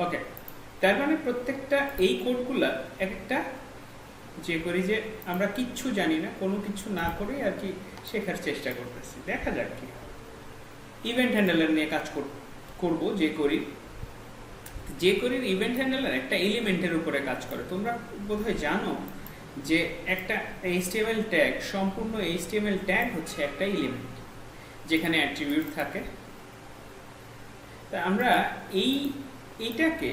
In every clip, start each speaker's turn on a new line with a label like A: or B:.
A: ওকে, তার মানে প্রত্যেকটা এই কোডগুলা একটা যে করি যে আমরা কিচ্ছু জানি না, কোনো কিছু না করে আর কি শেখার চেষ্টা করতেছি, দেখা যাক কি হয়। ইভেন্ট হ্যান্ডেলার নিয়ে কাজ করব যে করির ইভেন্ট হ্যান্ডেলার একটা এলিমেন্টের উপরে কাজ করে। তোমরা বোধহয় জানো যে একটা HTML ট্যাগ, সম্পূর্ণ HTML ট্যাগ হচ্ছে একটা এলিমেন্ট যেখানে অ্যাট্রিবিউট থাকে। তা আমরা এইটাকে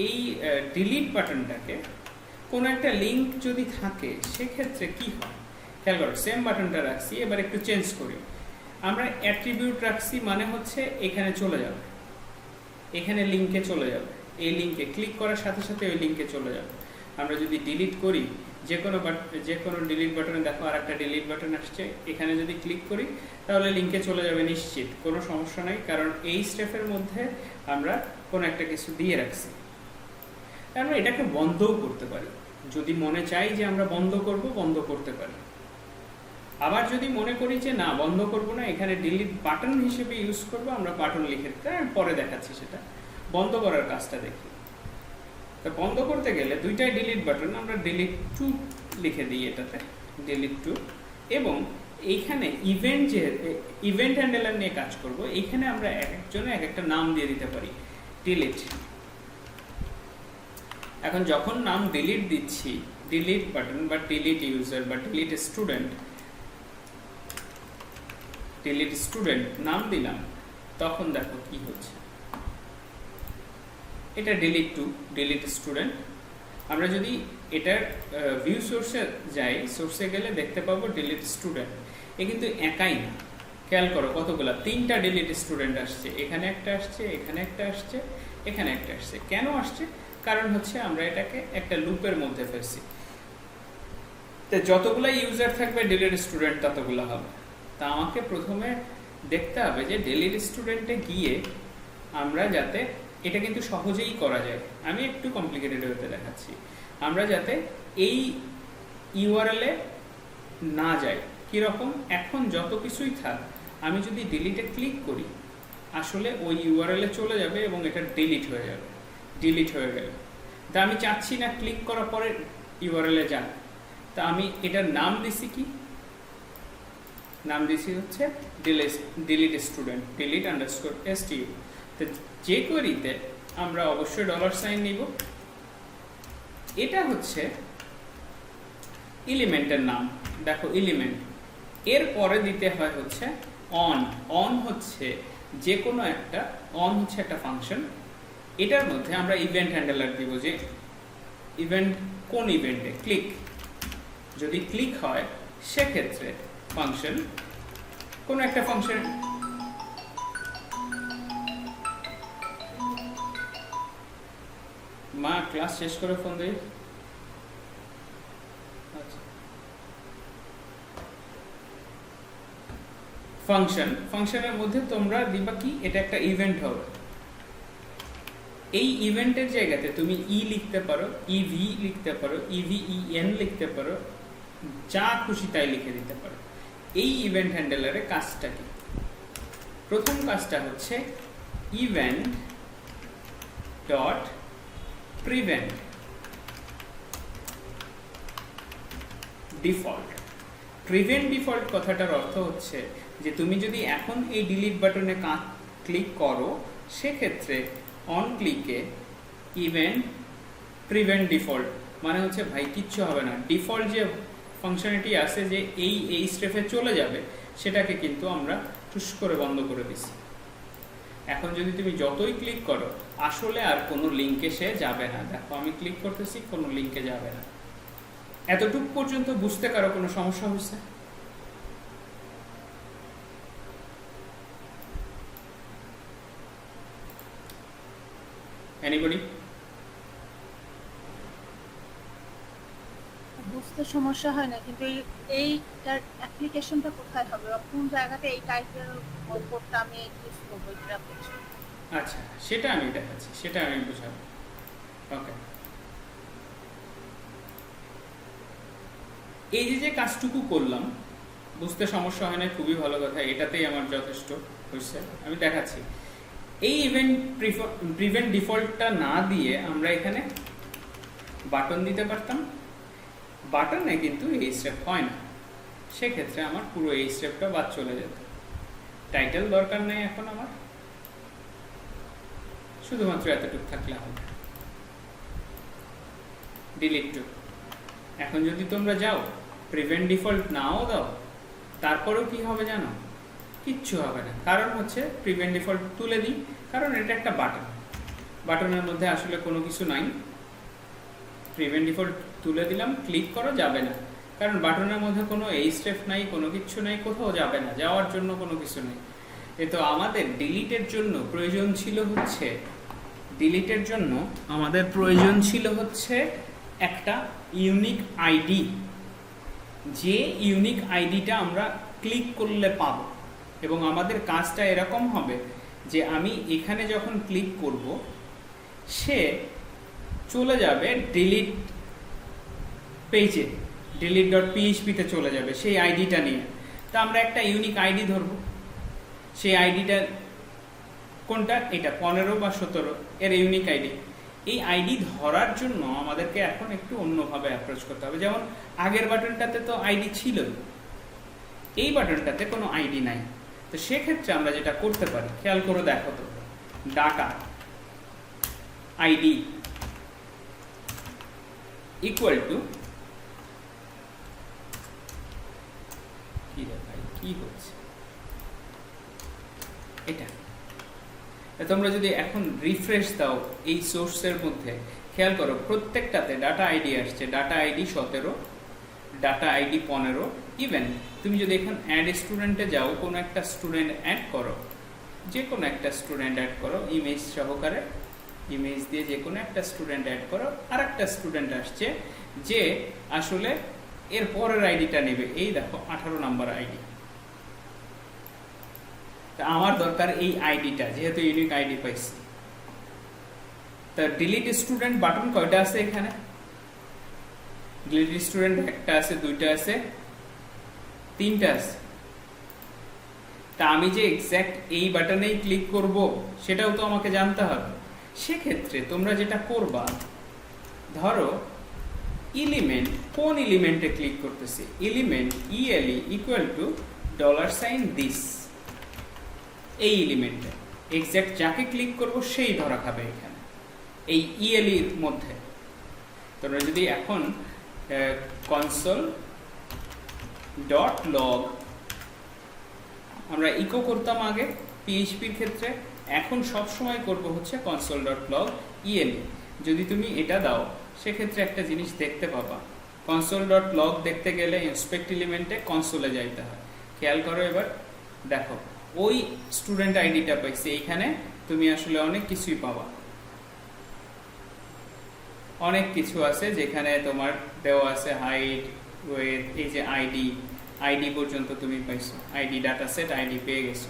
A: এই ডিলিট বাটনটাকে কোনো একটা লিঙ্ক যদি থাকে সেক্ষেত্রে কি হয় খেয়াল করো। সেম বাটনটা রাখছি, এবার একটু চেঞ্জ করি। আমরা অ্যাট্রিবিউট রাখছি মানে হচ্ছে এখানে চলে যাবে, এখানে লিঙ্কে চলে যাবে, এই লিঙ্কে ক্লিক করার সাথে সাথে ওই লিঙ্কে চলে যাবে। আমরা যদি ডিলিট করি, যে কোনো ডিলিট বাটনে দেখো আর একটা ডিলিট বাটন আসছে, এখানে যদি ক্লিক করি তাহলে লিঙ্কে চলে যাবে নিশ্চিত, কোনো সমস্যা নাই, কারণ এই স্টেপের মধ্যে আমরা কোনো একটা কিছু দিয়ে রাখছি। আমরা এটাকে বন্ধও করতে পারি, যদি মনে চাই যে আমরা বন্ধ করতে পারি। আবার যদি মনে করি যে না বন্ধ করব না, এখানে ডিলিট বাটন হিসেবে ইউজ করব, আমরা বাটন লিখে দিতে পরে দেখাচ্ছি সেটা। বন্ধ করার কাজটা দেখি। তো বন্ধ করতে গেলে দুইটাই ডিলিট বাটন, আমরা ডিলিট টু লিখে দিই এটাতে, ডিলিট টু। এবং এইখানে ইভেন্ট হ্যান্ডেলার নিয়ে কাজ করব, এইখানে আমরা এক একজনে এক একটা নাম দিয়ে দিতে পারি। ডিলিট, এখন যখন নাম ডিলিট দিচ্ছি, ডিলিট বাটন বা ডিলিট ইউজার বা ডিলিট স্টুডেন্ট নাম দিলাম, তখন দেখো কি হচ্ছে। এটা ডিলিট টু, ডিলিট স্টুডেন্ট। আমরা যদি এটার ভিউ সোর্সে যাই, সোর্সে গেলে দেখতে পাবো ডিলিট স্টুডেন্ট। এ কিন্তু একাই না, খেয়াল করো কতগুলা, 3টা ডিলিট স্টুডেন্ট আসছে, এখানে একটা আসছে, এখানে একটা আসছে, এখানে একটা আসছে। কেন আসছে? কারণ হচ্ছে আমরা এটাকে একটা লুপের মধ্যে ফেলছি। তো যতগুলা ইউজার থাকবে ডিলিট স্টুডেন্ট ততগুলো হবে। তা আমাকে প্রথমে দেখতে হবে যে ডিলিট স্টুডেন্টে গিয়ে আমরা যাতে, এটা কিন্তু সহজেই করা যায়, আমি একটু কমপ্লিকেটেড হতে দেখাচ্ছি, আমরা যাতে এই ইউআরএলে না যাই। কিরকম? এখন যত কিছুই থাক, আমি যদি ডিলিটে ক্লিক করি আসলে ওই ইউআরএলে চলে যাবে এবং এটা ডিলিট হয়ে যাবে। ডিলিট হয়ে গেল, তা আমি চাচ্ছি না ক্লিক করার পরে ইউআরএলে যাক। তা আমি এটার নাম দিছি কি? নাম দিছি হচ্ছে delete student, delete underscore STU। তো যে কোয়েরিতে আমরা অবশ্যই $সাইন নিব। এটা হচ্ছে এলিমেন্টের নাম, দেখো এলিমেন্ট। এর পরে দিতে হয় হচ্ছে অন হচ্ছে যে কোনো একটা, হচ্ছে একটা ফাংশন। এটার মধ্যে আমরা ইভেন্ট হ্যান্ডেলার দিব, যে ইভেন্ট কোন ইভেন্টে ক্লিক, যদি ক্লিক হয় সেক্ষেত্রে ফাংশন, কোন একটা ফাংশন। মা ক্লাস শেষ করে ফোন দেই। ফাংশনের মধ্যে তোমরা দিবা কি, এটা একটা ইভেন্ট হবে। এই ইভেন্টের জায়গাতে তুমি লিখতে পারো, লিখতে পারো, লিখতে পারো, যা খুশি তাই লিখে দিতে পারো। এই ইভেন্ট হ্যান্ডেলারে কাজটা কি? প্রথম কাজটা হচ্ছে event dot prevent default. Prevent default কথাটার অর্থ হচ্ছে যে তুমি যদি এখন এই ডিলিট বাটনে ক্লিক করো, সেক্ষেত্রে অন ক্লিকে ইভেন্ট প্রিভেন্ট ডিফল্ট মানে হচ্ছে ভাই কিচ্ছু হবে না, ডিফল্ট যে ফাংশনালিটি আছে যে এই স্টেপে চলে যাবে, সেটাকে কিন্তু আমরা টুস করে বন্ধ করে দিছি। এখন যদি তুমি যতই ক্লিক করো আসলে আর কোনো লিঙ্কে সে যাবে না। দেখো আমি ক্লিক করতেছি, কোনো লিঙ্কে যাবে না। এতটুকু পর্যন্ত বুঝতে কারো কোনো সমস্যা হচ্ছে? এনিবডি?
B: বুঝতে সমস্যা হয় না, কিন্তু এইটার অ্যাপ্লিকেশনটা কোথায় হবে, কোন জায়গাতে এই টাইপের কোডটা আমি ইউজ করব এটার অ্যাপ্লিকেশন?
A: আচ্ছা, সেটা আমি দেখাচ্ছি, সেটা আমি বুঝাবো। ওকে, এই যে কাজটুকু করলাম, বুঝতে সমস্যা হয় না, খুবই ভালো কথা, এটাতেই আমার যথেষ্ট হয়েছে। আমি দেখাচ্ছি এই ইভেন্ট প্রিভেন্ট ডিফল্টটা না দিয়ে আমরা এখানে বাটন দিতে পারতাম, বাটনে কিন্তু এই স্টেপ হয় না, সেক্ষেত্রে আমার পুরো এই স্টেপটা বাদ চলে যেত। টাইটেল দরকার নেই এখন আমার, শুধুমাত্র এতটুকু থাকলে হবে। Delete two. এখন যদি তোমরা যাও প্রিভেন্ট ডিফল্ট নাও দাও, তারপরেও কি হবে জানো? কিচ্ছু হবে না। কারণ হচ্ছে প্রিভেন্ট ডিফল্ট তুলে দিই, কারণ এটা একটা বাটন, বাটনের মধ্যে আসলে কোনো কিছু নাই। প্রিভেন্ট ডিফল্ট তুলে দিলাম, ক্লিক করো, যাবে না, কারণ বাটনের মধ্যে কোনো এই স্টেপ নাই, কোনো কিছু নাই, কোথাও যাবে না, যাওয়ার জন্য কোনো কিছু নেই। তো আমাদের ডিলিটের জন্য প্রয়োজন ছিল হচ্ছে, ডিলিটের জন্য আমাদের প্রয়োজন ছিল হচ্ছে একটা ইউনিক আইডি, যে ইউনিক আইডিটা আমরা ক্লিক করলে পাবো। এবং আমাদের কাজটা এরকম হবে যে আমি এখানে যখন ক্লিক করব, সে চলে যাবে ডিলিট পেজে, delete.php তে চলে যাবে সেই আইডিটা নিয়ে। তা আমরা একটা ইউনিক আইডি ধরবো, সেই আইডিটা কোনটা? এটা 15 বা 17 এর ইউনিক আইডি। এই আইডি ধরার জন্য আমাদেরকে এখন একটু অন্যভাবে অ্যাপ্রোচ করতে হবে। যেমন আগের বাটনটাতে তো আইডি ছিল, এই বাটনটাতে কোনো আইডি নাই। তো সেক্ষেত্রে আমরা যেটা করতে পারি, খেয়াল করে দেখো তো, ডাটা আইডি ইকুয়াল টু, কি হচ্ছে এটা? তোমরা যদি এখন রিফ্রেশ দাও এই সোর্সের মধ্যে, খেয়াল করো প্রত্যেকটাতে ডাটা আইডি আসছে, data ID 17, data ID 15। Even তুমি যদি এখন অ্যাড স্টুডেন্টে যাও, কোনো একটা স্টুডেন্ট অ্যাড করো, যে কোনো একটা স্টুডেন্ট অ্যাড করো ইমেজ সহকারে, ইমেজ দিয়ে যে কোনো একটা স্টুডেন্ট অ্যাড করো, আর একটা স্টুডেন্ট আসছে যে আসলে এর পরের আইডিটা নেবে। এই দেখো 18 নাম্বার আইডি। তা আমার দরকার এই আইডিটা, যেহেতু ইউনিক আইডি পাইছি। তা ডিলিট স্টুডেন্ট বাটন কয়টা আছে এখানে? ডিলিট স্টুডেন্ট একটা আছে, দুইটা আছে, তিনটা আছে। তা আমি যে এক্স্যাক্ট এই বাটনেই ক্লিক করব সেটাও তো আমাকে জানতে হবে। সেক্ষেত্রে তোমরা যেটা করবা, ধরো এলিমেন্ট, কোন এলিমেন্টে ক্লিক করতেছি, element ele equal to $this, এই এলিমেন্টে এক্স্যাক্ট যাকে ক্লিক করব সেই ধরা খাবে এখানে এই ele এর মধ্যে। তোমরা যদি এখন console.log আমরা ইকো করতাম আগে পিএইচপির ক্ষেত্রে, এখন সব সময় করব হচ্ছে console.log ele। যদি তুমি এটা দাও, সেক্ষেত্রে একটা জিনিস দেখতে পাবা, console.log দেখতে গেলে ইন্সপেক্ট এলিমেন্টে কনসোলে যাইতে হয়। খেয়াল করো, এবার দেখো ওই স্টুডেন্ট আইডিটা পাইছে, এইখানে তুমি আসলে অনেক কিছুই পাবা, অনেক কিছু আছে যেখানে তোমার দেওয়া আছে হাইট, ওয়েট, এই যে আইডি পর্যন্ত তুমি পাইছো, আইডি ডাটা সেট, আইডি পেয়ে গেছো।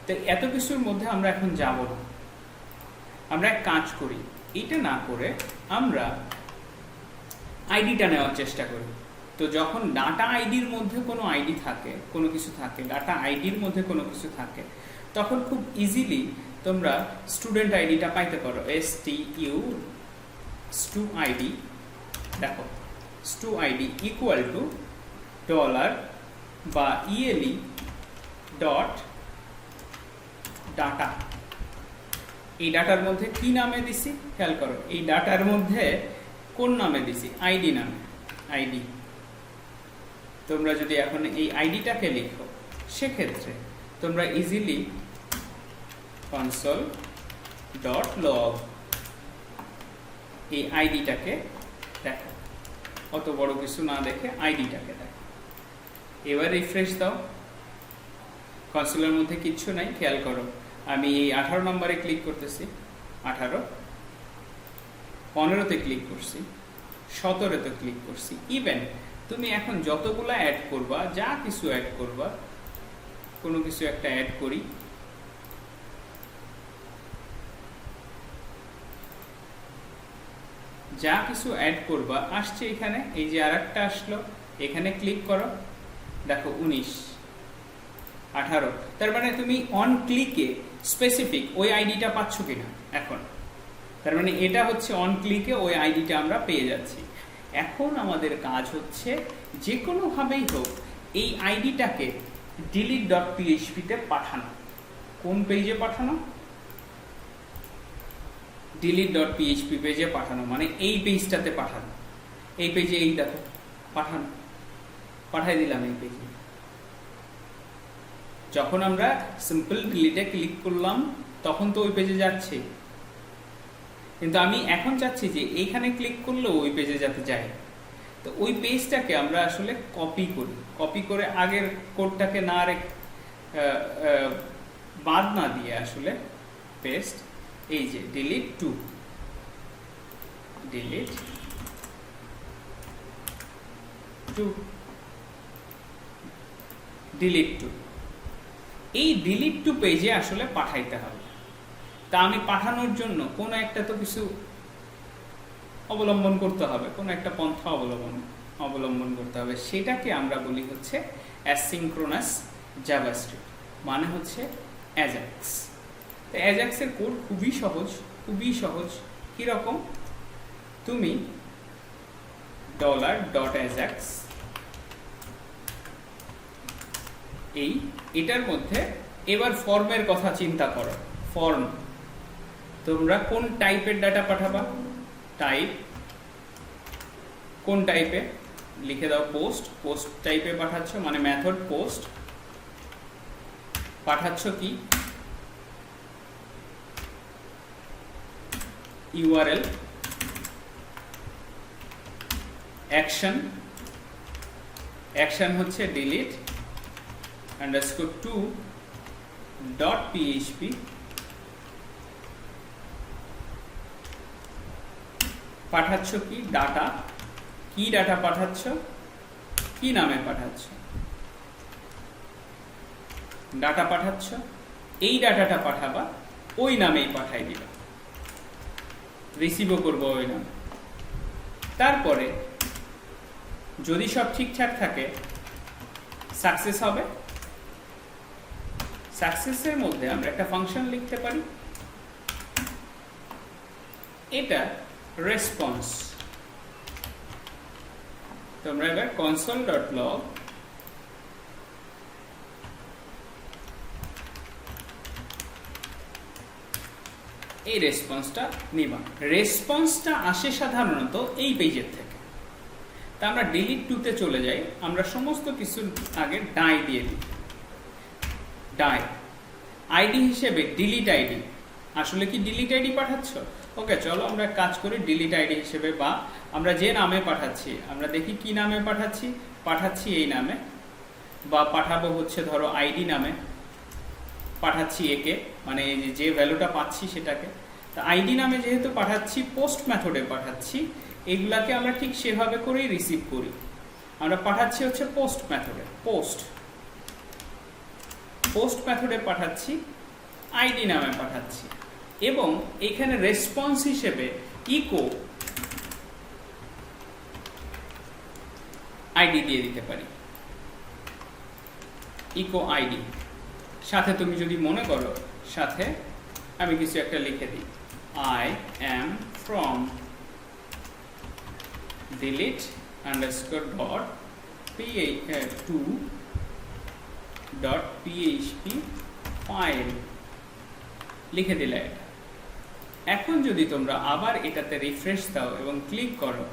A: তো এত কিছুর মধ্যে আমরা এখন যাব না, আমরা এক কাজ করি, এটা না করে আমরা আইডিটা নেওয়ার চেষ্টা করি। তো যখন ডাটা আইডির মধ্যে কোনো আইডি থাকে, কোনো কিছু থাকে, ডাটা আইডির মধ্যে কোনো কিছু থাকে, তখন খুব ইজিলি তোমরা স্টুডেন্ট আইডিটা পাইতে পারো। stu id, দেখো stu id equal to dollar বা ele ডট ডাটা। এই ডাটার মধ্যে কি নামে দিছি খেয়াল করো, এই ডাটার মধ্যে কোন নামে দিছি? আইডি নামে, আইডি। তোমরা যদি এখন এই আইডিটাকে লিখো, সেক্ষেত্রে তোমরা ইজিলি console.log এই আইডিটাকে দেখো, অত বড় কিছু না দেখে আইডিটাকে দেখো। এবার রিফ্রেশ দাও, কনসোলের মধ্যে কিচ্ছু নাই। খেয়াল করো, আমি এই 18 নম্বরে ক্লিক করতেছি, 18, 15তে ক্লিক করছি, 17তে ক্লিক করছি। ইভেন তুমি এখন যতগুলা অ্যাড করবা, যা কিছু অ্যাড করবা, কোনো কিছু একটা অ্যাড করি, যা কিছু অ্যাড করবা আসছে এখানে, এই যে আরেকটা আসলো, এখানে ক্লিক করো, দেখো 19, 18। তার মানে তুমি অন ক্লিকে স্পেসিফিক ওই আইডিটা পাচ্ছ কিনা এখন। তার মানে এটা হচ্ছে অন ক্লিকে ওই আইডিটা আমরা পেয়ে যাচ্ছি। এখন আমাদের কাজ হচ্ছে যে কোনোভাবেই হোক এই আইডিটাকে delete.php তে পাঠানো। কোন পেজে পাঠানো? delete.php পেজে পাঠানো, মানে এই পেজটাতে পাঠানো। এই পেজে এই দেখো পাঠানো, পাঠাই দিলাম এই পেজে। যখন আমরা সিম্পল ডিলিটে ক্লিক করলাম তখন তো ওই পেজে যাচ্ছে, কিন্তু আমি এখন চাচ্ছি যে এইখানে ক্লিক করলেও ওই পেজে যাতে যায়। তো ওই পেজটাকে আমরা আসলে কপি করি, কপি করে আগের কোডটাকে না বাদ না দিয়ে আসলে পেস্ট, এই যে delete to এই delete to পেজে আসলে পাঠাইতে হবে। তা আমি পাঠানোর জন্য কোনো একটা তো কিছু অবলম্বন করতে হবে, কোনো একটা পন্থা অবলম্বন করতে হবে। সেটাকে আমরা বলি হচ্ছে অ্যাসিঙ্ক্রোনাস জাভাস্ক্রিপ্ট, মানে হচ্ছে অ্যাজাক্স। তো অ্যাজাক্সের কোড খুবই সহজ। কিরকম? তুমি $.ajax এটার মধ্যে এবার ফর্মের কথা চিন্তা করো। ফর্ম তোমরা কোন টাইপের ডাটা পাঠাবা? টাইপ কোন টাইপে? লিখে দাও পোস্ট টাইপে পাঠাচ্ছ, মানে মেথড পোস্ট। পাঠাচ্ছ কি? URL অ্যাকশন হচ্ছে delete_to.php, পাঠাচ্ছ কি? ডাটা। কি ডাটা পাঠাচ্ছ? কি নামে পাঠাচ্ছ? ডাটা পাঠাচ্ছ, এই ডাটাটা পাঠাবা, ওই নামেই পাঠাই দিবা, রিসিভও করবো ওই নামে। তারপরে যদি সব ঠিকঠাক থাকে সাকসেস হবে। সাকসেসের মধ্যে আমরা একটা ফাংশন লিখতে পারি, এটা রেসপন্স। তোমরা এবার console.log এই রেসপন্সটা নিবা। রেসপন্সটা আসে সাধারণত এই পেজের থেকে। তা আমরা delete to তে চলে যাই, আমরা সমস্ত কিছুর আগে ডাই দিয়ে দিই। ডাই আইডি হিসেবে delete id। আসলে কি delete id পাঠাচ্ছ? ওকে, চলো আমরা কাজ করি delete id হিসেবে, বা আমরা যে নামে পাঠাচ্ছি আমরা দেখি কি নামে পাঠাচ্ছি এই নামে, বা পাঠাবো হচ্ছে ধরো আইডি নামে পাঠাচ্ছি একে, মানে যে ভ্যালুটা পাচ্ছি সেটাকে। তা আইডি নামে যেহেতু পাঠাচ্ছি, পোস্ট মেথডে পাঠাচ্ছি, এগুলাকে আমরা ঠিক সেভাবে করেই রিসিভ করি। আমরা পাঠাচ্ছি হচ্ছে পোস্ট মেথডে, পোস্ট মেথডে পাঠাচ্ছি, আইডি নামে পাঠাচ্ছি, এবং এখানে রেসপন্স হিসেবে ইকো আইডি দিয়ে দিতে পারি। ইকো আইডি সাথে তুমি যদি মনে করো, সাথে আমি কিছু একটা লিখে দিই, I am from delete_to.php file লিখে দিলে এটা। এখন যদি তোমরা আবার এটাতে রিফ্রেশ দাও এবং ক্লিক করো,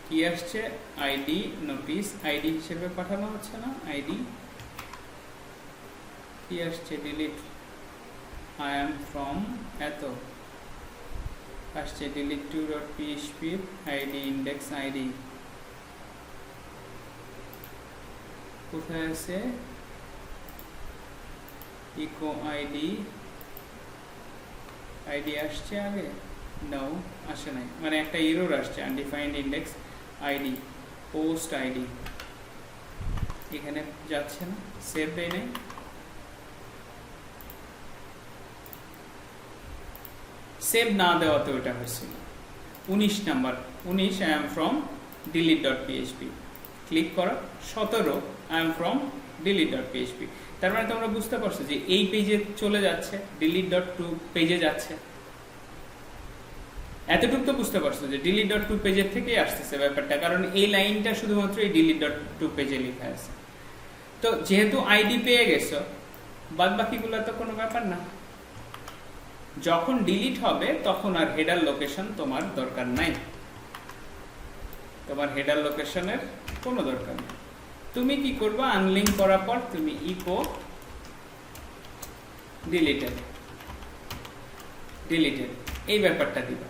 A: কি আসছে? আইডি নোটিস, আইডি হিসেবে পাঠানো হচ্ছে না, আইডি কি আসছে? delete I am from এত আসছে, delete2.php id index id কোথায় আছে? ইকো আইডি আসছে আগে? নো, আসে নাই, মানে একটা এরর আসছে, undefined index ID, post ID এখানে যাচ্ছে না, সেভ দেয় নাই। সেভ না দেওয়াতে ওটা হয়েছিল। 19 number, 19 I am from delete.php, click করো। 17 I am from delete.php। তার মানে তোমরা বুঝতে পারছো যে এই পেজে চলে যাচ্ছে, delete.to পেজে যাচ্ছে। এতটুকু তো বুঝতে পারছো যে delete.to পেজের থেকেই আসতেছে ব্যাপারটা, কারণ এই লাইনটা শুধুমাত্র এই delete.to পেজে লেখা আছে। তো যেহেতু আইডি পেয়ে গেছো, বাদ বাকিগুলো তো কোনো ব্যাপার না। যখন ডিলিট হবে তখন আর হেডার লোকেশন তোমার দরকার নাই, তোমার হেডার লোকেশনের কোনো দরকার নেই। তুমি কি করবা, আনলিঙ্ক করার পর তুমি ইকো ডিলিটেড এই ব্যাপারটা দিবা।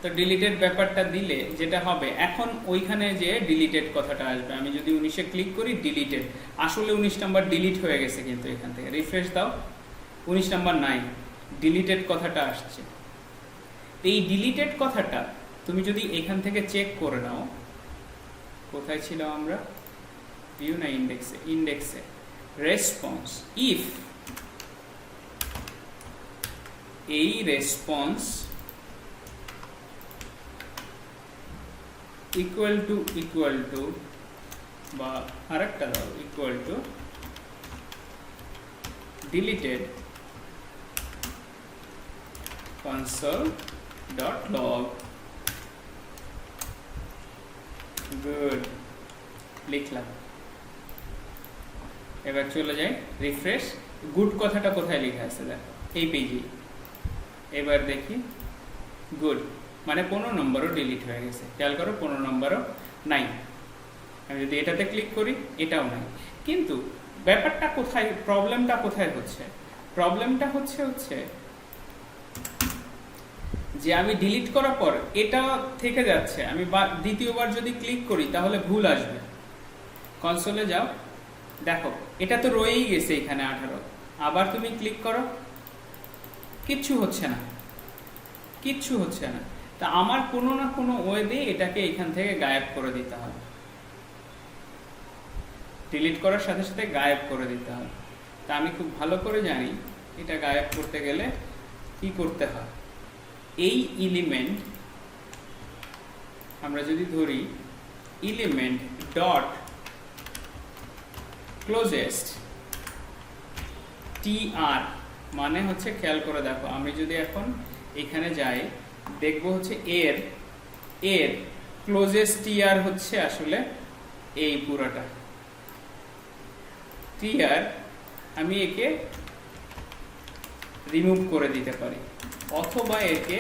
A: তো ডিলিটেড ব্যাপারটা দিলে যেটা হবে, এখন ওইখানে যে ডিলিটেড কথাটা আসবে, আমি যদি 19-এ ক্লিক করি ডিলিটেড, আসলে 19 নাম্বার ডিলিট হয়ে গেছে, কিন্তু এখান থেকে রিফ্রেশ দাও 19 নাম্বার নাই, ডিলিটেড কথাটা আসছে। এই ডিলিটেড কথাটা তুমি যদি এখান থেকে চেক করে নাও, কোথায় ছিল আমরা, ভিউ না ইন্ডেক্সে রেসপন্স, ইফ এই রেসপন্স ইকুয়াল টু বা আরেকটা দাও equal to deleted console.log, good, লিখলাম। এবার চলে যাই রিফ্রেশ, গুড কথাটা কোথায় লেখা আছে দেখো এই পেজে। এবার দেখি গুড মানে 15 নম্বরও ডিলিট হয়ে গেছে, খেয়াল করো 15 নম্বরও নাই। আমি যদি এটাতে ক্লিক করি এটাও নাই। কিন্তু ব্যাপারটা কোথায়, প্রবলেমটা কোথায় হচ্ছে, প্রবলেমটা হচ্ছে যে আমি ডিলিট করার পর এটা থেকে যাচ্ছে, আমি দ্বিতীয়বার যদি ক্লিক করি তাহলে ভুল আসবে। কনসোলে যাও, দেখো এটা তো রয়েই গেছে এখানে 18, আবার তুমি ক্লিক করো, কিচ্ছু হচ্ছে না। তা আমার কোনো না কোনো ওয়ে দিয়ে এটাকে এখান থেকে গায়েব করে দিতে হবে, ডিলিট করার সাথে সাথে গায়েব করে দিতে হবে। তা আমি খুব ভালো করে জানি এটা গায়েব করতে গেলে কি করতে হয়। এই এলিমেন্ট আমরা যদি ধরি এলিমেন্ট ডট ক্লোজেস্ট tr, মানে হচ্ছে খেয়াল করে দেখো, আমি যদি এখন এখানে যাই দেখবো হচ্ছে এর ক্লোজেস্ট tr হচ্ছে আসলে এই পুরোটা tr, আমি একে রিমুভ করে দিতে পারি অথবা একে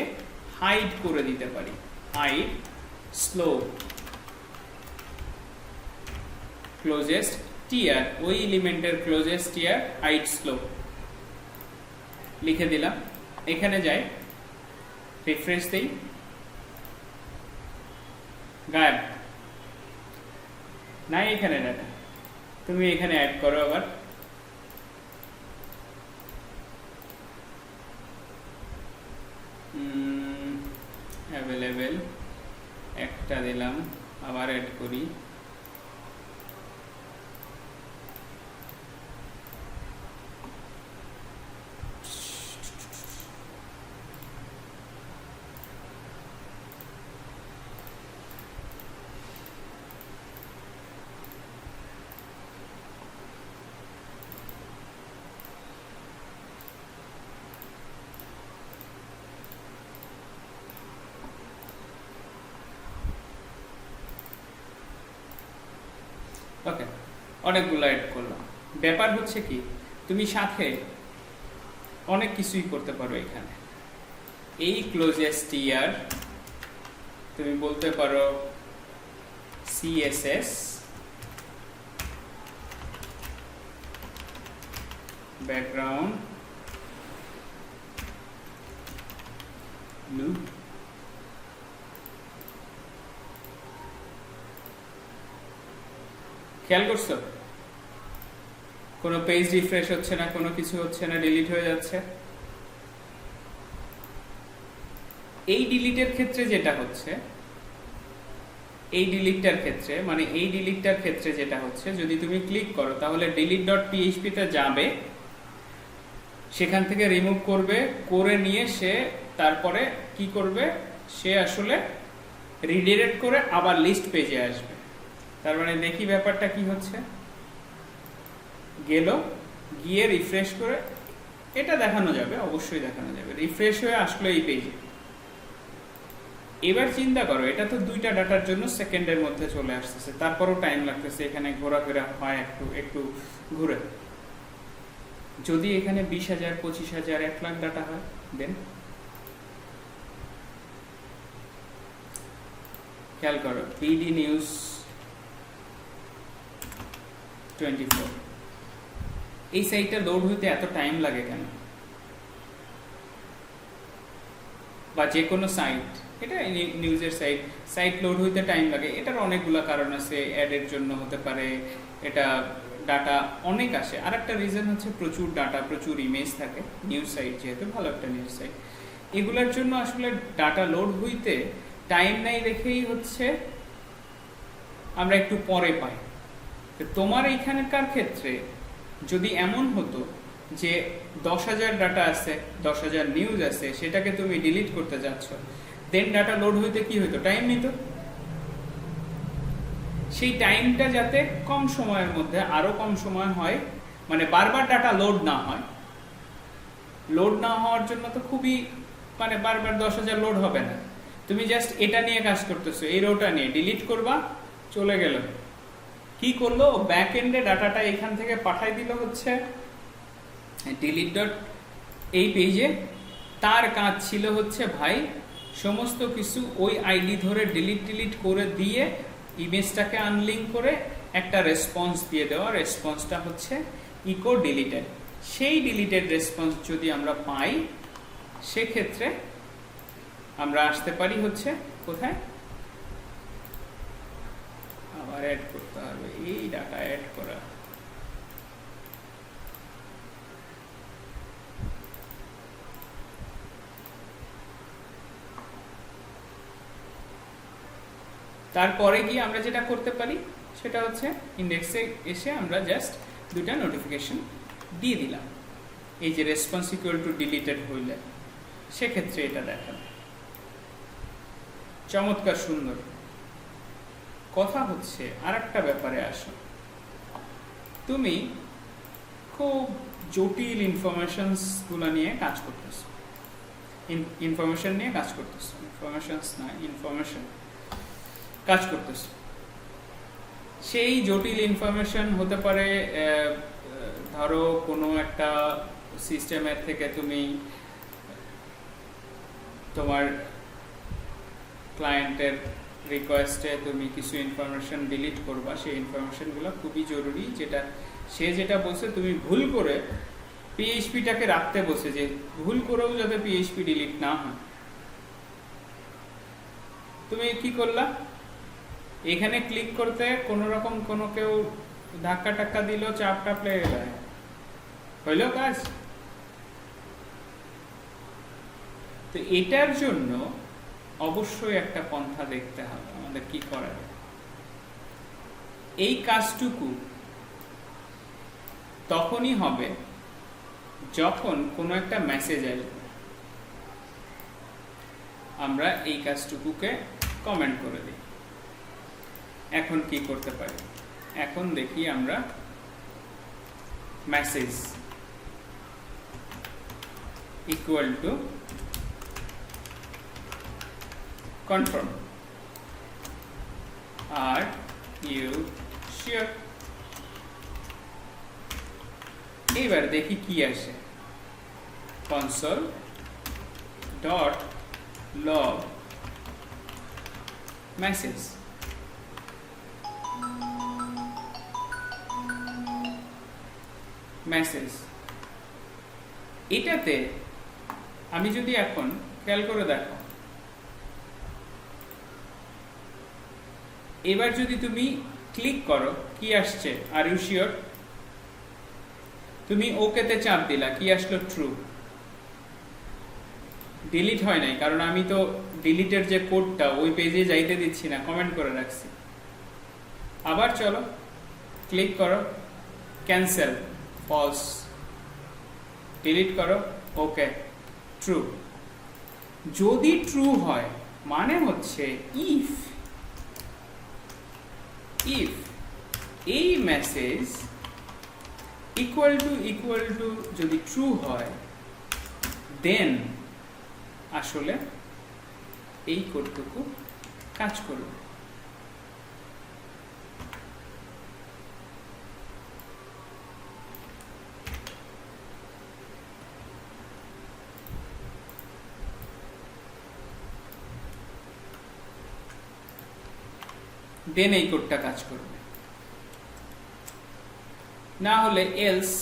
A: হাইড করে দিতে পারি, হাইড স্লো ক্লোজেস্ট টিআর, ওই এলিমেন্টের ক্লোজেস্ট টিআর হাইড স্লো লিখে দিলাম। এখানে যাই রিফ্রেশ দেই, গায়েব নাই এখানে ডাটা, তুমি এখানে অ্যাড করো আবার, অ্যাভেলেবেল একটা দিলাম, আবার অ্যাড করি, ওকে অনেকগুলো অ্যাড করলাম। ব্যাপার হচ্ছে কি, তুমি সাথে অনেক কিছুই করতে পারো এখানে। এই ক্লোজেস্ট টিআর তুমি বলতে পারো সিএসএস ব্যাকগ্রাউন্ড ব্লু, খেয়াল করছো কোনো পেজ রিফ্রেশ হচ্ছে না, কোনো কিছু হচ্ছে না, ডিলিট হয়ে যাচ্ছে। এই ডিলিটের ক্ষেত্রে যেটা হচ্ছে, এই ডিলিটটার ক্ষেত্রে মানে এই ডিলিটটার ক্ষেত্রে যেটা হচ্ছে, যদি তুমি ক্লিক করো তাহলে delete.php তে যাবে, সেখান থেকে রিমুভ করবে, করে নিয়ে সে তারপরে কি করবে, সে আসলে রিডিরেক্ট করে আবার লিস্ট পেজে আসবে। তার মানে দেখি ব্যাপারটা কি হচ্ছে, গেল, গিয়ে রিফ্রেশ করে এটা দেখানো যাবে, অবশ্যই দেখানো যাবে, রিফ্রেশ হয়ে আসলো এই পেজে। এবার চিন্তা করো, এটা তো দুইটা ডাটার জন্য সেকেন্ডের মধ্যে চলে আসতেছে, তারপরও টাইম লাগতেছে, এখানে ঘোরাফেরা হয় একটু একটু ঘুরে। যদি এখানে 20,000, 25,000, 1 লাখ ডাটা হয়, দেন খেয়াল করো, বিডি নিউজ 24, এই সাইটটা লোড হইতে এত টাইম লাগে কেন? বা যে কোনো সাইট, এটা নিউজের সাইট লোড হইতে টাইম লাগে, এটার অনেকগুলো কারণ আছে, অ্যাডের জন্য হতে পারে, এটা ডাটা অনেক আসে। আর একটা রিজন হচ্ছে প্রচুর ডাটা, প্রচুর ইমেজ থাকে, নিউজ সাইট যেহেতু ভালো একটা নিউজ সাইট, এগুলোর জন্য আসলে ডাটা লোড হইতে টাইম নাই দেখেই হচ্ছে আমরা একটু পরে পাই। তো তোমার এইখানকার ক্ষেত্রে যদি এমন হতো যে 10,000 ডাটা আছে, 10,000 নিউজ আছে, সেটাকে তুমি ডিলিট করতে যাচ্ছ, দেন ডাটা লোড হইতে কি হইতো? টাইম নিত। সেই টাইমটা যাতে কম সময়ের মধ্যে আরো কম সময় হয়, মানে বারবার ডাটা লোড না হয়। লোড না হওয়ার জন্য তো খুবই, মানে বারবার 10,000 লোড হবে না। তুমি জাস্ট এটা নিয়ে কাজ করতেছো, এই রোটা নিয়ে ডিলিট করবা, চলে গেল। কি করলো? ব্যাক এন্ডে ডাটাটা এখান থেকে পাঠাই দিল হচ্ছে ডিলিট ডট এই পেজে। তার কাজ ছিল হচ্ছে ভাই সমস্ত কিছু ওই আইডি ধরে ডিলিট করে দিয়ে ইমেজটাকে আনলিঙ্ক করে একটা রেসপন্স দিয়ে দেওয়া। রেসপন্সটা হচ্ছে ইকো ডিলিটেড। সেই ডিলিটেড রেসপন্স যদি আমরা পাই, সেক্ষেত্রে আমরা আসতে পারি হচ্ছে কোথায়? আবার অ্যাড করতে হবে, এই ডাটা অ্যাড করা। তারপরে গিয়ে আমরা যেটা করতে পারি সেটা হচ্ছে ইন্ডেক্সে এসে আমরা জাস্ট দুটা নোটিফিকেশন দিয়ে দিলাম, এই যে রেসপন্স ইকুয়াল টু ডিলিটেড হইলে সেক্ষেত্রে এটা দেখাবে। চমৎকার, সুন্দর। কথা হচ্ছে আর একটা ব্যাপারে আসো, তুমি খুব জটিল ইনফরমেশনস গুলো নিয়ে কাজ করতেছো, ইনফরমেশন নিয়ে কাজ করতেছো, ইনফরমেশনস না, ইনফরমেশন কাজ করতেছো। সেই জটিল ইনফরমেশন হতে পারে, ধরো কোনো একটা সিস্টেমের থেকে তুমি তোমার ক্লায়েন্টের রিকোয়েস্টে তুমি কিছু ইনফরমেশন ডিলিট করবা, সেই ইনফরমেশনগুলো খুবই জরুরি, যেটা বলছে তুমি ভুল করে পিএইচপিটাকে রাখতে বসে, যে ভুল করেও যাতে পিএইচপি ডিলিট না হয়। তুমি কি করলা? এখানে ক্লিক করতে কোনো রকম কোনো কেউ ধাক্কা টাক্কা দিল, চাপ টাপ লেগে গেল, হইল কাজ? তো এটার জন্য অবশ্যই একটা পন্থা দেখতে হবে আমাদের কি করার। এই কাজটুকু তখনই হবে যখন কোনো একটা মেসেজ আসবে, আমরা এই কাজটুকুকে কমেন্ট করে দিই। এখন কি করতে পারি? এখন দেখি আমরা message equal to confirm, are you sure? এবার দেখি কি আসে, console dot log message। এটাতে আমি যদি এখন খেয়াল করে দেখো, এবার যদি তুমি ক্লিক করো, কি আসছে? Are you sure? তুমি ওকেতে চাপ দিলা, কি আসলো? ট্রু। ডিলিট হয় নাই, কারণ আমি তো ডিলিটের যে কোডটা ওই পেজে যাইতে দিচ্ছি না, কমেন্ট করে রাখছি। আবার চলো ক্লিক করো, ক্যান্সেল, ফলস। ডিলিট করো, ওকে, ট্রু। যদি ট্রু হয় মানে হচ্ছে ইফ এই মেসেজ ইকুয়াল টু যদি ট্রু হয় দেন আসলে এই কোডটুকু কাজ করবে। দেন এই কোডটা কাজ করবে, না হলে এলস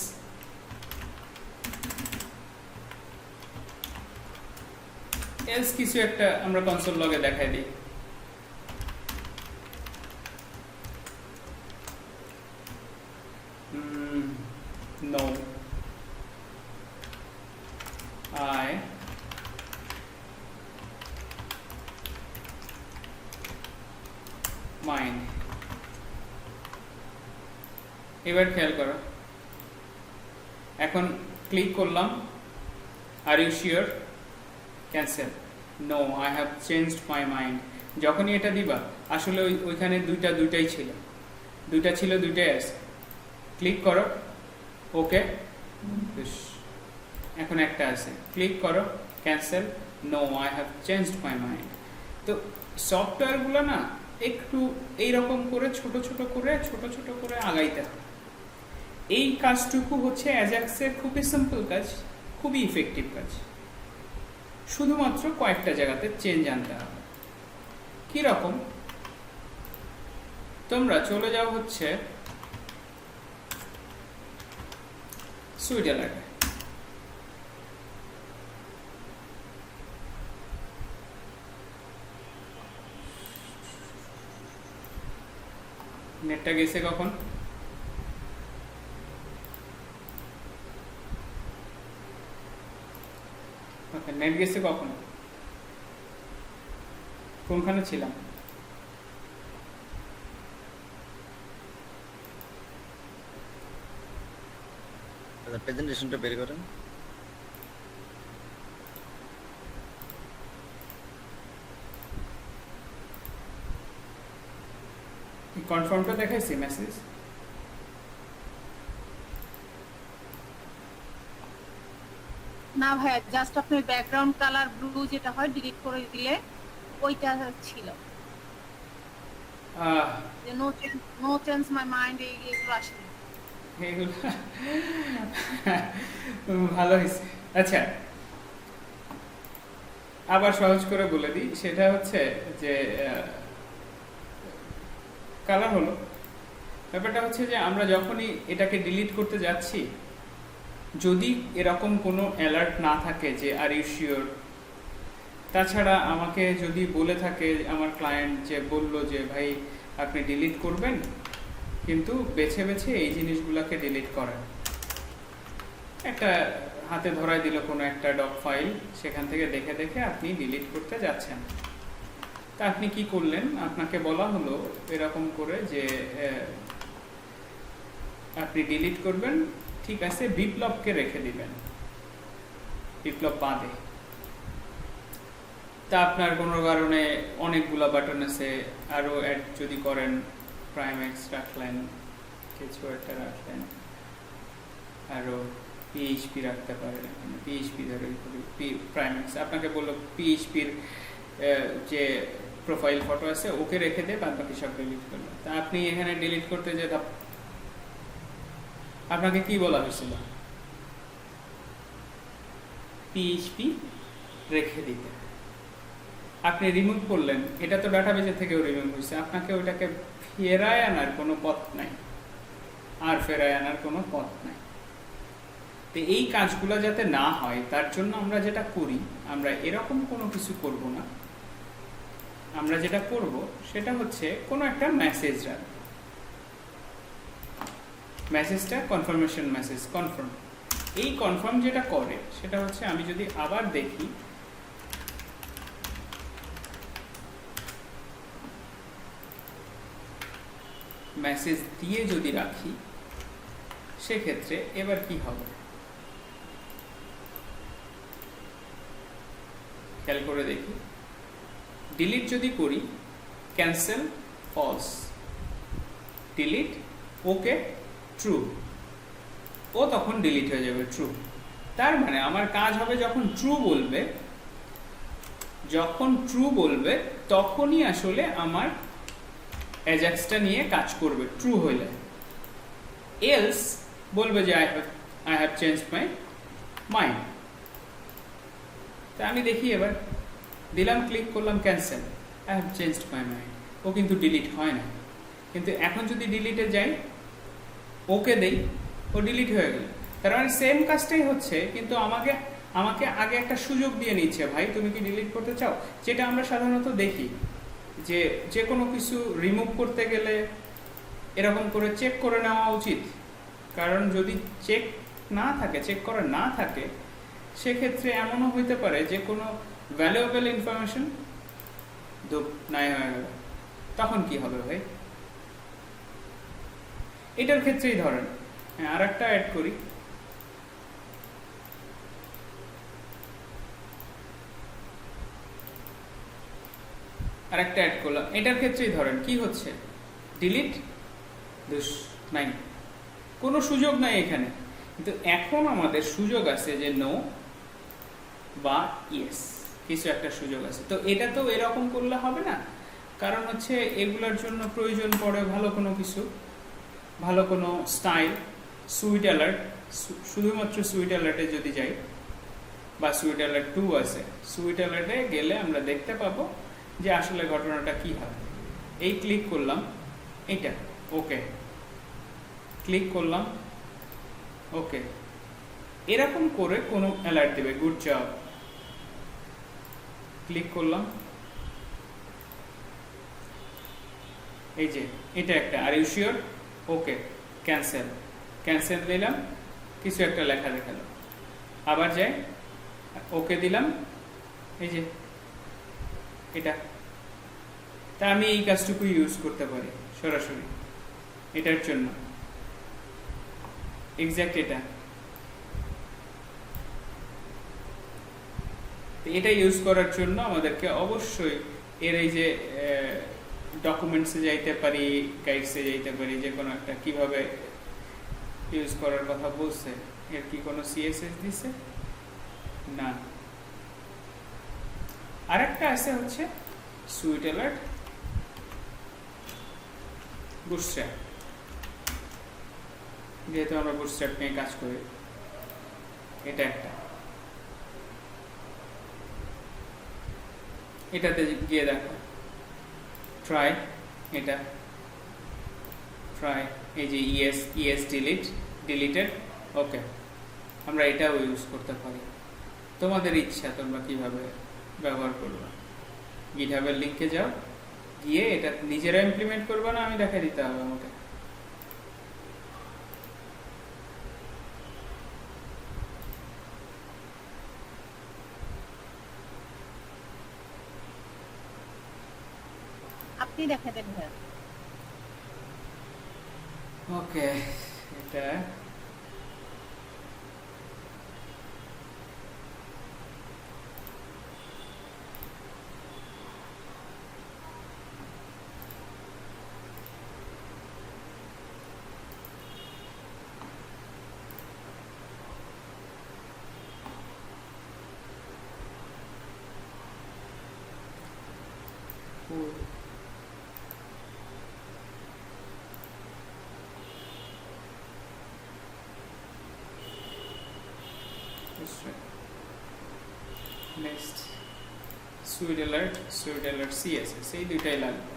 A: কিছু একটা আমরা কনসোল লগে দেখাই দিই। No I mind. এবার খেয়াল করো, এখন ক্লিক করলাম, are you sure, cancel, no I have changed my mind. যখনই এটা দিবা আসলে ওইখানে দুইটাই ছিল, দুইটাই আছে। ক্লিক করো, ওকে, এখন একটা আছে, ক্লিক করো, cancel, no I have changed my mind. তো সফটওয়্যারগুলো না একটু এইরকম করে ছোট ছোট করে আগাইতে হয়। এই কাজটুকু হচ্ছে অ্যাজাক্সের খুবই সিম্পল কাজ, খুবই ইফেক্টিভ কাজ, শুধুমাত্র কয়েকটা জায়গাতে চেঞ্জ আনতে হবে। কিরকম, তোমরা চলে যাও হচ্ছে সুইজারল্যান্ডে, নেটটা গেছে কখন? নেট গেছে কখন? কোনখানে ছিলাম?
C: প্রেজেন্টেশনটা বের করেন।
A: কনফার্মটা দেখাইছি মেসেজ?
B: না ভাইয়া, জাস্ট আপনি ব্যাকগ্রাউন্ড কালার ব্লু যেটা হয় ডিলিট করে দিলে ওইটা ছিল, যে নো চেঞ্জ মাই মাইন্ড এইগুলো আসে।
A: এইগুলো ভালো হয়েছে। আচ্ছা, আবার সহজ করে বলে দিই, সেটা হচ্ছে যে কালার হলো, ব্যাপারটা হচ্ছে যে আমরা যখনই এটাকে ডিলিট করতে যাচ্ছি, যদি এরকম কোনো অ্যালার্ট না থাকে যে আর ইউ শিওর, তাছাড়া আমাকে যদি বলে থাকে আমার ক্লায়েন্ট যে বলল যে ভাই আপনি ডিলিট করবেন কিন্তু বেছে এই জিনিসগুলোকে ডিলিট করেন, একটা হাতে ধরায় দিল কোনো একটা ডক ফাইল, সেখান থেকে দেখে আপনি ডিলিট করতে যাচ্ছেন। তা আপনি কি করলেন, আপনাকে বলা হলো এরকম করে যে আপনি ডিলিট করবেন, ঠিক আছে, বিপ্লবকে রেখে দিবেন, বিপ্লব বাদে। তা আপনার কোনো কারণে অনেকগুলা বাটন আছে, আরও অ্যাড যদি করেন, প্রাইমেক্স রাখলেন, কিছু একটা রাখলেন, আরও পিএইচপি রাখতে পারেন, এখানে পিএইচপি ধরে প্রাইমেক্স আপনাকে বললো পিএইচপির যে প্রোফাইল ফটো আছে ওকে রেখে দিয়ে বাদ বাকি সব ডিলিট করলেন। তা আপনি এখানে ডিলিট করতে যে আপনাকে কি বলা হয়েছিল, পিএইচপি রেখে দিতে, আপনি রিমুভ করলেন, এটা তো ডাটাবেজের থেকেও রিমুভ হয়েছে, আপনাকে ওইটাকে ফেরায় আনার কোনো পথ নাই, আর ফেরায় আনার কোনো পথ নাই। তো এই কাজগুলো যাতে না হয় তার জন্য আমরা যেটা করি, আমরা এরকম কোনো কিছু করব না, আমরা যেটা করব সেটা হচ্ছে কোনো একটা মেসেজ রাখব, মেসেজটা কনফার্মেশন মেসেজ, কনফার্ম। এই কনফার্ম যেটা করে সেটা হচ্ছে, আমি যদি আবার দেখি, মেসেজ দিয়ে যদি রাখি, সেক্ষেত্রে এবার কি হবে খেয়াল করে দেখি। ডিলিট যদি করি, cancel false, delete okay true, ও তখন ডিলিট হয়ে যাবে ট্রু। তার মানে আমার কাজ হবে যখন ট্রু বলবে, তখনই আসলে আমার অ্যাজাক্সটা নিয়ে কাজ করবে ট্রু হইলে। এলস বলবে যে I have change my mind. তা আমি দেখি এবার দিলাম, ক্লিক করলাম cancel, I have changed my mind. ও কিন্তু ডিলিট হয় না। কিন্তু এখন যদি ডিলিটে যাই, ওকে দেই, ও ডিলিট হয়ে গেল। তার মানে সেম কাজটাই হচ্ছে, কিন্তু আমাকে আগে একটা সুযোগ দিয়ে নিচ্ছে, ভাই তুমি কি ডিলিট করতে চাও। যেটা আমরা সাধারণত দেখি যে কোনো কিছু রিমুভ করতে গেলে এরকম করে চেক করে নেওয়া উচিত। কারণ যদি চেক করা না থাকে, সেক্ষেত্রে এমনও হইতে পারে যে কোনো ভ্যালুয়েবল ইনফরমেশন নাই হয়ে গেল, তখন কি হবে ভাই? এটার ক্ষেত্রেই ধরেন, হ্যাঁ আর একটা অ্যাড করি, আরেকটা অ্যাড করলাম। এটার ক্ষেত্রেই ধরেন কি হচ্ছে, ডিলিট নাই, কোনো সুযোগ নাই এখানে। কিন্তু এখন আমাদের সুযোগ আছে যে নো বা ইয়েস, কিছু একটা সুযোগ আছে। তো এটা তো এরকম করলে হবে না, কারণ হচ্ছে এগুলোর জন্য প্রয়োজন পড়ে ভালো কোনো স্টাইল। সুইট অ্যালার্ট, শুধুমাত্র সুইট অ্যালার্টে যদি যাই, বা সুইট অ্যালার্ট 2 আছে, সুইট অ্যালার্টে গেলে আমরা দেখতে পাবো যে আসলে ঘটনাটা কি হয়। এই ক্লিক করলাম, এটা ওকে, ক্লিক করলাম ওকে, এরকম করে কোনো অ্যালার্ট দেবে, গুড জব। ক্লিক করলাম, এই যে এটা একটা, are you sure, okay, cancel দিলাম, কিছু একটা লেখা দেখালো। আবার যাই, ওকে দিলাম, এই যে এটা। তা আমি এই কাজটুকু ইউজ করতে পারি সরাসরি এটার জন্য, এক্স্যাক্ট এটা ইউজ করার জন্য আমাদেরকে অবশ্যই এর এই যে ডকুমেন্টসে যাইতে পারি, গাইডসে যাইতে পারি, যে কোনো একটা কিভাবে ইউজ করার কথা বলছে। এর কি কোনো সিএসএস দিছে না। আরেকটা আছে হচ্ছে সুইট অ্যালার্ট বুটস্ট্র্যাপ, যেহেতু আমরা বুটস্ট্র্যাপ নিয়ে কাজ করি, এটা একটা। এটাতে গিয়ে দেখো, ট্রাই, এটা ট্রাই, এই যে ইএস ডিলিটেড, ওকে, আমরা এটাও ইউজ করতে পারি। তোমাদের ইচ্ছা তোমরা কিভাবে ব্যবহার করবে। গিটহাবের লিঙ্কে যাও, গিয়ে এটা নিজেরা ইমপ্লিমেন্ট করবে না, আমি দেখাই দিতে হবে আমাকে।
B: আপনি দেখা দেন ভাই।
A: ওকে, এটা নেক্সট সুইট অ্যালার্ট সিএসএস, এই দুইটাই লাগবে।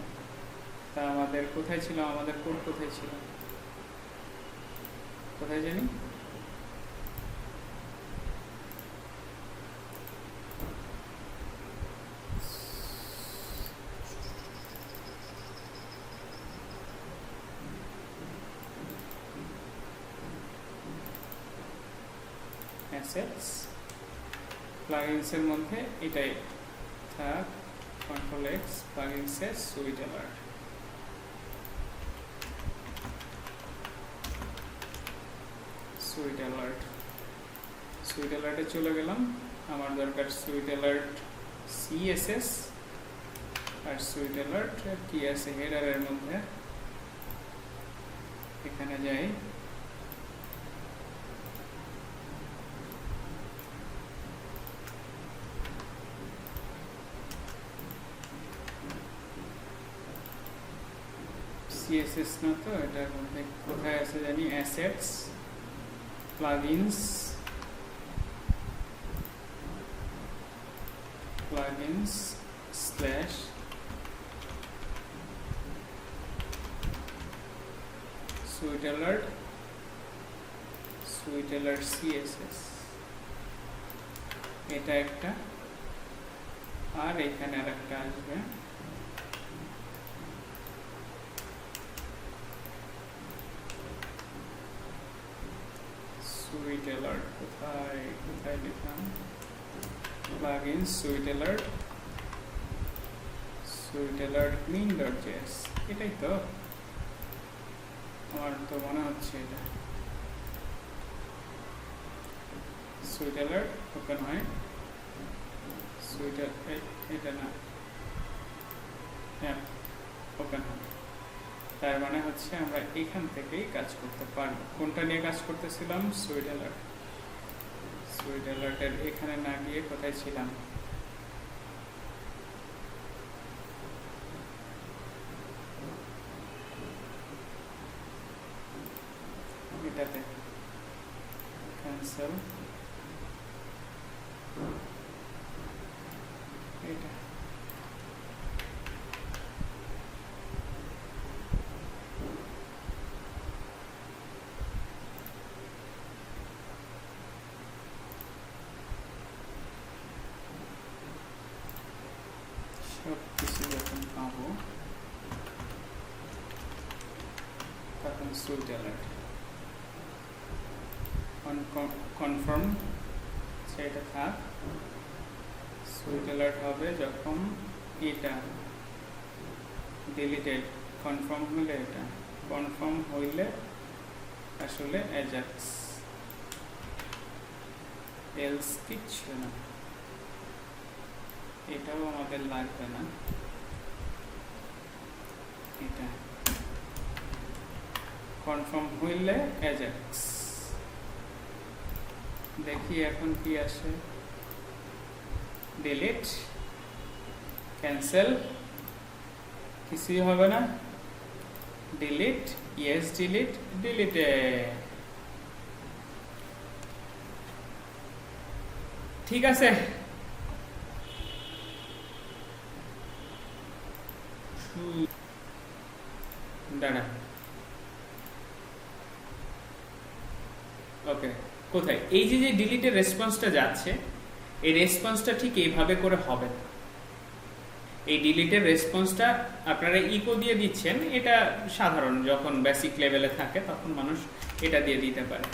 A: তা আমাদের কোথায় ছিল, আমাদের কোড কোথায় ছিল, কোথায় জানি, অ্যাসেটস, প্লাগইনসের মধ্যে এটাই থাক, কন্ট্রোল এক্স, প্লাগইনসের সুইট অ্যালার্ট। সুইট অ্যালার্টে চলে গেলাম। আমার দরকার সুইট অ্যালার্ট সিএসএস, আর সুইট অ্যালার্ট কি আছে হেডারের মধ্যে, এখানে যাই, সিএসএস না তো, এটার মধ্যে কোথায় আছে জানি, assets, plugins slash sweet alert CSS, এটা একটা, আর এখানে আর একটা আসবে সুইট অ্যালার্ট। কোথায় লিখলাম, প্লাগইন সুইট অ্যালার্ট clean.js, এটাই তো আমার তো মনে হচ্ছে। এটা সুইট অ্যালার্ট ওপেন হয়, এটা না, হ্যাঁ ওপেন হয়। তার মানে হচ্ছে আমরা এখান থেকেই কাজ করতে পারবো। কোনটা নিয়ে কাজ করতেছিলাম, সুইট অ্যালার্টের এখানে না গিয়ে কোথায় ছিলাম, এটাতে ক্যান্সেল, এটা সব কিছু যখন পাবো তখন সুইট অ্যালার্ট কনফার্ম, সেটা থাক। সুইট অ্যালার্ট হবে যখন এটা ডিলিটেড, কনফার্ম হলে, এটা কনফার্ম হইলে আসলে অ্যাজাক্স, এলস কিচ্ছু না, এটাও আমাদের লাগবে না। এটা কনফার্ম হইলে অ্যাজাক্স, দেখি এখন কি আসে, ডিলিট, ক্যান্সেল, কিছুই হবে না, ডিলিট, ইয়েস ডিলিটে। ঠিক আছে, দাঁড়া, ওকে, কোথায় এই যে ডিলিটের রেসপন্সটা যাচ্ছে, এই রেসপন্সটা ঠিক এইভাবে করে হবে। এই ডিলিটের রেসপন্সটা আপনারা ইকো দিয়ে দিচ্ছেন, এটা সাধারণ, যখন বেসিক লেভেলে থাকে তখন মানুষ এটা দিয়ে দিতে পারে।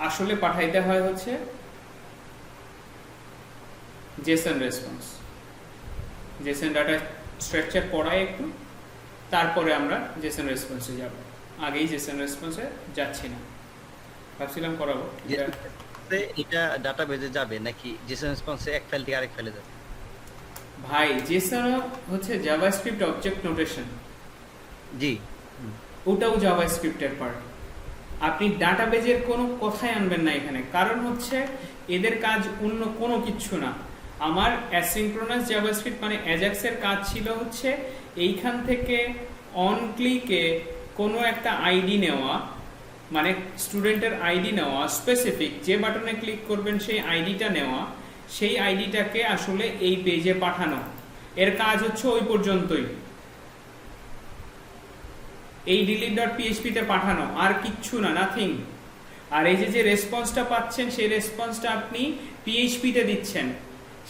A: আসলে পাঠাইতে হয় হচ্ছে Jason response, Jason data structure পড়ায় একটু, তারপরে আমরা জেসন রেসপন্সে যাব। আগেই জেসন রেসপন্সে যাচ্ছি না, ভাবছিলাম করাবো।
C: এটা ডাটাবেজে যাবে নাকি জেসন রেসপন্সে এক ফাইল থেকে আরেক ফাইলে যাবে?
A: ভাই জেসন হচ্ছে জাভাস্ক্রিপ্ট অবজেক্ট নোটেশন,
C: জি,
A: ওটাও জাভাস্ক্রিপ্টের পার্ট। আপনি ডাটাবেজের কোনো কথাই আনবেন না এখানে, কারণ হচ্ছে এদের কাজ অন্য কোনো কিছু না। আমার অ্যাসিনক্রোনাস জাভাস্ক্রিপ্ট মানে অ্যাজাক্সের কাজ ছিল হচ্ছে এইখান থেকে অন ক্লিকে কোনো একটা আইডি নেওয়া, মানে স্টুডেন্টের আইডি নেওয়া, স্পেসিফিক যে বাটনে ক্লিক করবেন সেই আইডিটা নেওয়া, সেই আইডিটাকে আসলে এই পেজে পাঠানো। এর কাজ হচ্ছে ওই পর্যন্তই, এই delete.php তে পাঠানো, আর কিচ্ছু না, নাথিং। আর এই যে রেসপন্সটা পাচ্ছেন, সেই রেসপন্সটা আপনি PHP তে দিচ্ছেন,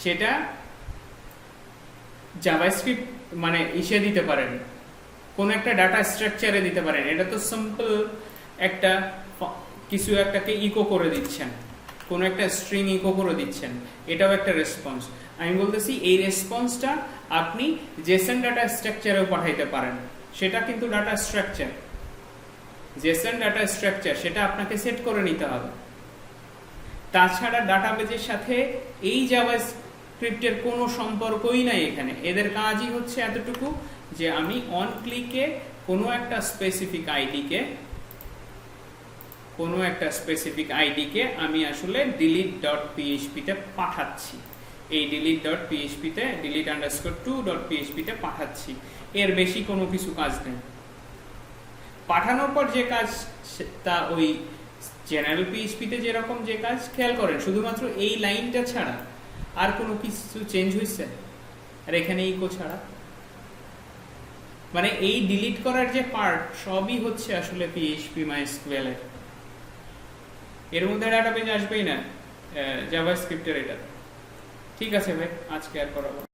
A: সেটা জাভাস্ক্রিপ্ট মানে ইসে দিতে পারেন, কোন একটা ডাটা স্ট্রাকচারে দিতে পারেন। এটা তো সিম্পল একটা কিছু একটাকে ইকো করে দিচ্ছেন, কোন একটা স্ট্রিং ইকো করে দিচ্ছেন, এটাও একটা রেসপন্স। আমি বলতেছি এই রেসপন্সটা আপনি জেসন ডাটা স্ট্রাকচারেও পাঠাইতে পারেন, সেটা কিন্তু data structure, Jason data structure, সেটা আপনাকে সেট করে নিতে হবে। তাছাড়া ডাটাবেজের সাথে এই জাভাস্ক্রিপ্টের কোনো সম্পর্কই নাই এখানে। এদের কাজই হচ্ছে এতটুকু যে আমি অন ক্লিকে কোনো একটা স্পেসিফিক আইডিকে আমি আসলে delete.php তে পাঠাচ্ছি। এই delete.php তে delete_2.php তে পাঠাচ্ছি, এর বেশি কোনো কিছু কাজ নেই। পাঠানোর পর যে কাজ তা ওই জেনারেল পিএইচপি তে যেরকম যে কাজ, খেয়াল করেন শুধুমাত্র এই লাইনটা ছাড়া আর কোনো কিছু চেঞ্জ হয়েছে, আর এখানে ইকো ছাড়া, মানে এই ডিলিট করার যে পার্ট সবই হচ্ছে আসলে পিএইচপি মাইস্কুয়েল এর মধ্যে ডাটাবেজ আসবেই না জাভাস্ক্রিপ্টের এটা। ঠিক আছে ভাই, আজকে আর করাবো।